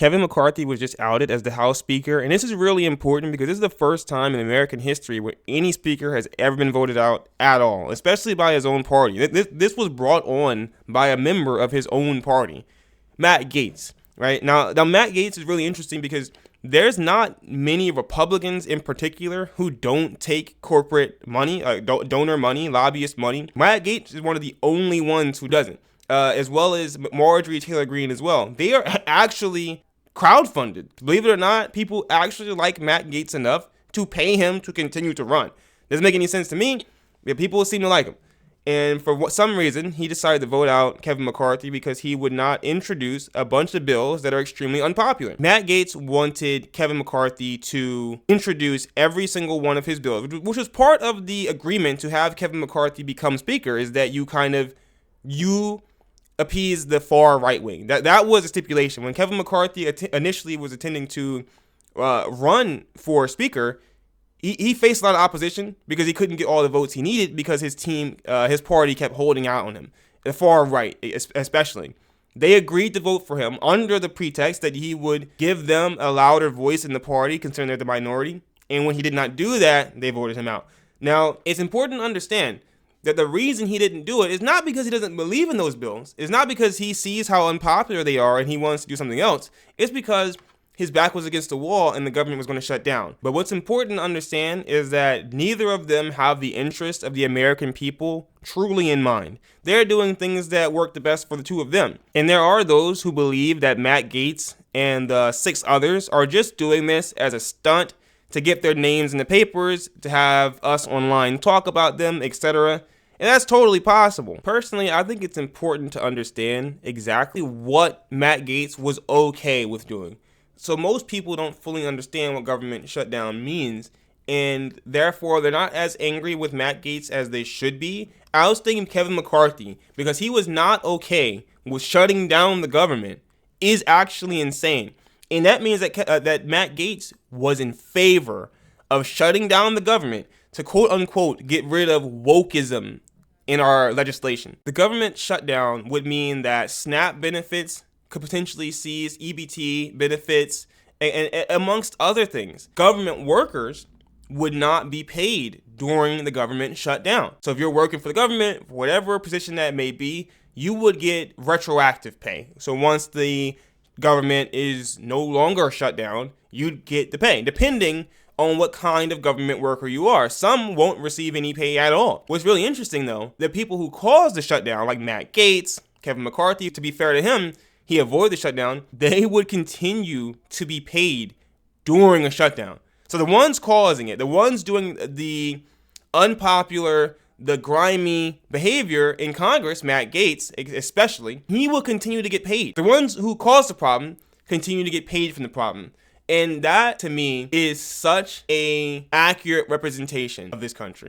Kevin McCarthy was just outed as the House Speaker, and this is really important because this is the first time in American history where any speaker has ever been voted out at all, especially by his own party. This was brought on by a member of his own party, Matt Gaetz, right? Now Matt Gaetz is really interesting because there's not many Republicans in particular who don't take corporate money, donor money, lobbyist money. Matt Gaetz is one of the only ones who doesn't, as well as Marjorie Taylor Greene as well. They are actually crowdfunded. Believe it or not, people actually like Matt Gaetz enough to pay him to continue to run. Doesn't make any sense to me, but people seem to like him. And for some reason, he decided to vote out Kevin McCarthy because he would not introduce a bunch of bills that are extremely unpopular. Matt Gaetz wanted Kevin McCarthy to introduce every single one of his bills, which was part of the agreement to have Kevin McCarthy become speaker, is that you appease the far right wing. That was a stipulation. When Kevin McCarthy initially was intending to run for speaker, he faced a lot of opposition because he couldn't get all the votes he needed because his team, his party kept holding out on him. The far right, especially. They agreed to vote for him under the pretext that he would give them a louder voice in the party considering they're the minority. And when he did not do that, they voted him out. Now, it's important to understand that the reason he didn't do it is not because he doesn't believe in those bills. It's not because he sees how unpopular they are and he wants to do something else. It's because his back was against the wall and the government was going to shut down. But what's important to understand is that neither of them have the interest of the American people truly in mind. They're doing things that work the best for the two of them. And there are those who believe that Matt Gaetz and the 6 others are just doing this as a stunt to get their names in the papers, to have us online talk about them, etc. And that's totally possible. Personally, I think it's important to understand exactly what Matt Gaetz was okay with doing. So most people don't fully understand what government shutdown means, and therefore they're not as angry with Matt Gaetz as they should be. I was thinking Kevin McCarthy, because he was not okay with shutting down the government, is actually insane. And that means that Matt Gaetz was in favor of shutting down the government to quote unquote get rid of wokeism in our legislation. The government shutdown would mean that SNAP benefits could potentially cease, EBT benefits, and amongst other things. Government workers would not be paid during the government shutdown. So if you're working for the government, for whatever position that may be, you would get retroactive pay. So once the government is no longer shut down, you'd get the pay, depending on what kind of government worker you are. Some won't receive any pay at all. What's really interesting, though, the people who caused the shutdown, like Matt Gaetz, Kevin McCarthy, to be fair to him, he avoided the shutdown, they would continue to be paid during a shutdown. So the ones causing it, the ones doing the unpopular, the grimy behavior in Congress, Matt Gaetz especially, he will continue to get paid. The ones who caused the problem continue to get paid from the problem. And that, to me, is such an accurate representation of this country.